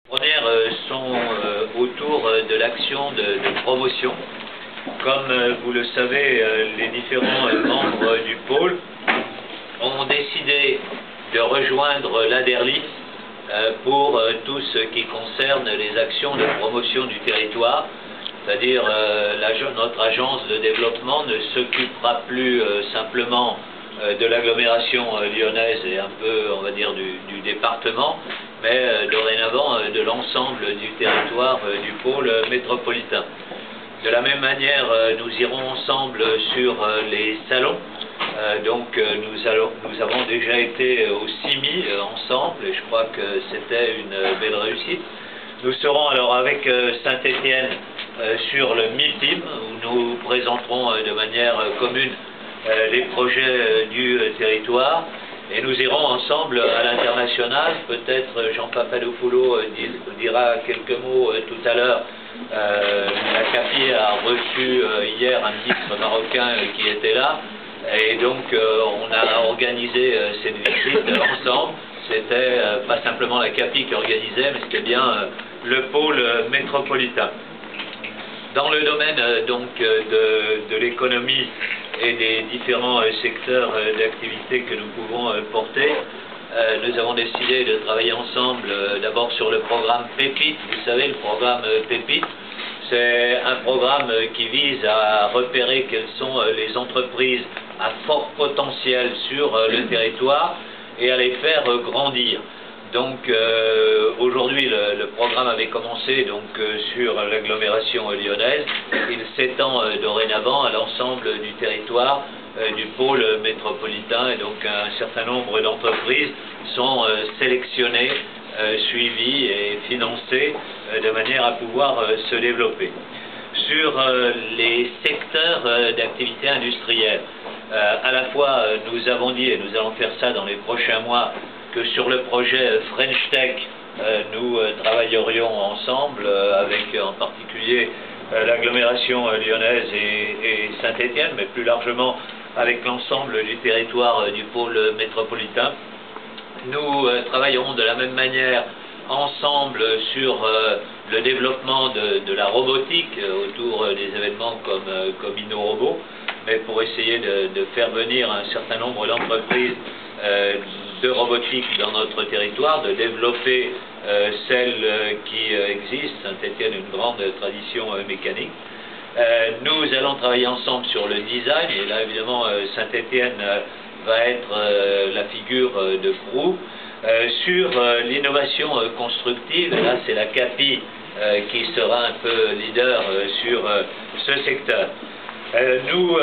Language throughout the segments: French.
Premières sont autour de l'action de promotion. Comme vous le savez, les différents membres du pôle ont décidé de rejoindre l'ADERLI pour tout ce qui concerne les actions de promotion du territoire. C'est-à-dire notre agence de développement ne s'occupera plus simplement de l'agglomération lyonnaise et un peu, on va dire, du département, mais dorénavant de l'ensemble du territoire du pôle métropolitain. De la même manière, nous irons ensemble sur les salons. Nous avons déjà été au CIMI ensemble et je crois que c'était une belle réussite. Nous serons alors avec Saint-Étienne sur le MIPIM où nous présenterons de manière commune les projets du territoire et nous irons ensemble à l'international. Peut-être Jean Papadopoulou dira quelques mots tout à l'heure. La CAPI a reçu hier un ministre marocain qui était là et donc on a organisé cette visite ensemble. C'était pas simplement la CAPI qui organisait, mais c'était bien le pôle métropolitain. Dans le domaine de l'économie et des différents secteurs d'activité que nous pouvons porter, nous avons décidé de travailler ensemble d'abord sur le programme PEPIT. Vous savez, le programme PEPIT, c'est un programme qui vise à repérer quelles sont les entreprises à fort potentiel sur le territoire et à les faire grandir. Donc aujourd'hui le programme avait commencé sur l'agglomération lyonnaise. Il s'étend dorénavant à l'ensemble du territoire du pôle métropolitain et donc un certain nombre d'entreprises sont sélectionnées, suivies et financées de manière à pouvoir se développer. Sur les secteurs d'activité industrielle, à la fois nous avons dit, et nous allons faire ça dans les prochains mois, que sur le projet French Tech, nous travaillerions ensemble avec en particulier l'agglomération lyonnaise et Saint-Étienne, mais plus largement avec l'ensemble du territoire du pôle métropolitain. Nous travaillerons de la même manière ensemble sur le développement de la robotique autour des événements comme InnoRobot, mais pour essayer de faire venir un certain nombre d'entreprises de robotique dans notre territoire, de développer celles qui existent. Saint-Étienne a une grande tradition mécanique. Nous allons travailler ensemble sur le design, et là évidemment Saint-Étienne va être la figure de proue. Sur l'innovation constructive, et là c'est la CAPI qui sera un peu leader sur ce secteur. Nous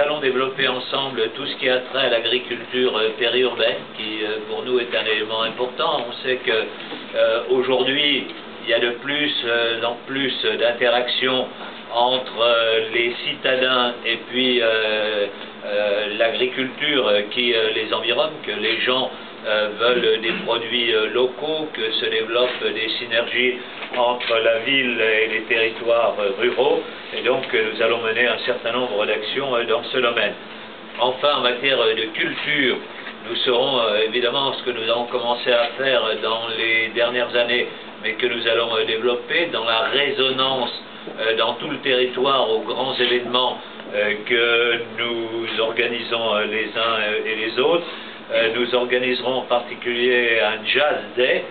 allons développer ensemble tout ce qui a trait à l'agriculture périurbaine, qui pour nous est un élément important. On sait qu'aujourd'hui, il y a de plus en plus d'interactions entre les citadins et puis l'agriculture qui les environne, que les gens veulent des produits locaux, que se développent des synergies entre la ville et les territoires ruraux, et donc nous allons mener un certain nombre d'actions dans ce domaine. Enfin, en matière de culture, nous serons évidemment ce que nous avons commencé à faire dans les dernières années, mais que nous allons développer dans la résonance dans tout le territoire aux grands événements que nous organisons les uns et les autres. Nous organiserons en particulier un Jazz Day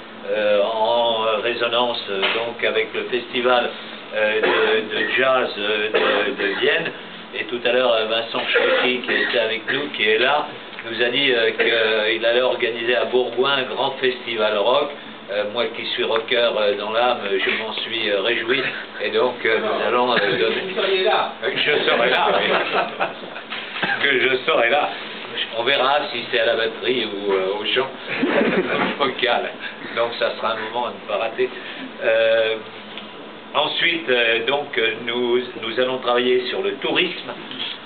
en résonance donc avec le festival de jazz de Vienne. Et tout à l'heure, Vincent Schrecki, qui était avec nous, qui est là, nous a dit qu'il allait organiser à Bourgoin un grand festival rock. Moi qui suis rocker dans l'âme, je m'en suis réjoui. Et donc nous allons donner... Vous seriez là. Je serai là, oui. Que je serai là. On verra si c'est à la batterie ou au chant vocal. Donc ça sera un moment à ne pas rater. Ensuite, nous allons travailler sur le tourisme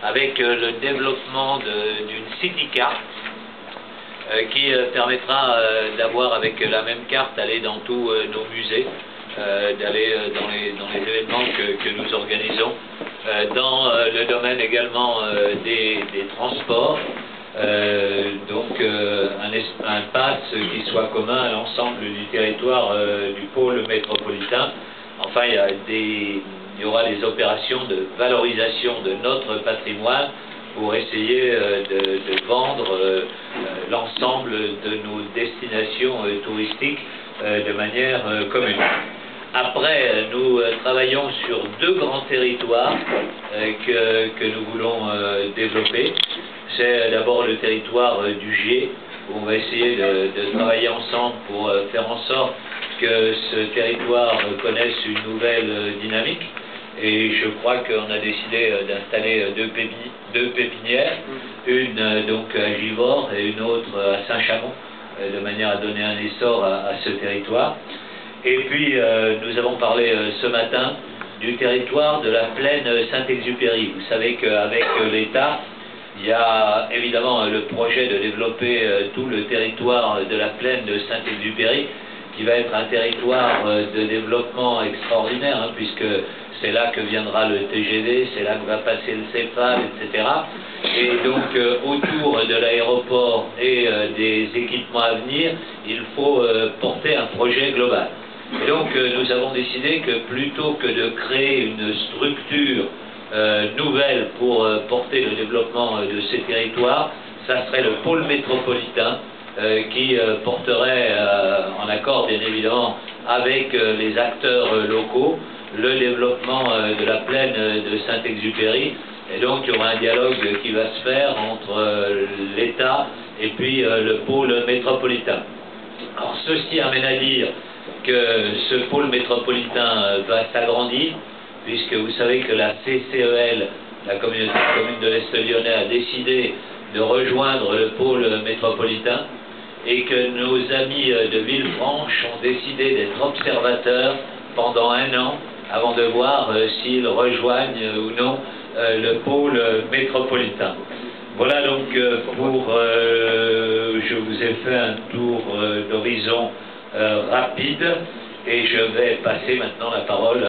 avec le développement d'une city carte qui permettra d'avoir avec la même carte aller dans tous nos musées, d'aller dans les événements que nous organisons, dans le domaine également des transports. un pass qui soit commun à l'ensemble du territoire du pôle métropolitain. Enfin, il y aura des opérations de valorisation de notre patrimoine pour essayer de vendre l'ensemble de nos destinations touristiques de manière commune. Après, nous travaillons sur deux grands territoires que nous voulons développer. C'est d'abord le territoire du Gier, où on va essayer de travailler ensemble pour faire en sorte que ce territoire connaisse une nouvelle dynamique. Et je crois qu'on a décidé d'installer deux pépinières, une donc à Givors et une autre à Saint-Chamond, de manière à donner un essor à ce territoire. Et puis nous avons parlé ce matin du territoire de la plaine Saint-Exupéry. Vous savez qu'avec l'État, il y a évidemment le projet de développer tout le territoire de la plaine de Saint-Exupéry, qui va être un territoire de développement extraordinaire, hein, puisque c'est là que viendra le TGV, c'est là que va passer le Cefal, etc. Et donc, autour de l'aéroport et des équipements à venir, il faut porter un projet global. Et donc, nous avons décidé que plutôt que de créer une structure nouvelle pour porter le développement de ces territoires, ça serait le pôle métropolitain qui porterait, en accord bien évidemment avec les acteurs locaux, le développement de la plaine de Saint-Exupéry. Et donc il y aura un dialogue qui va se faire entre l'État et puis le pôle métropolitain. Alors ceci amène à dire que ce pôle métropolitain va s'agrandir, puisque vous savez que la CCEL, la communauté de communes de l'Est lyonnais, a décidé de rejoindre le pôle métropolitain, et que nos amis de Villefranche ont décidé d'être observateurs pendant 1 an avant de voir s'ils rejoignent ou non le pôle métropolitain. Voilà donc je vous ai fait un tour d'horizon rapide, et je vais passer maintenant la parole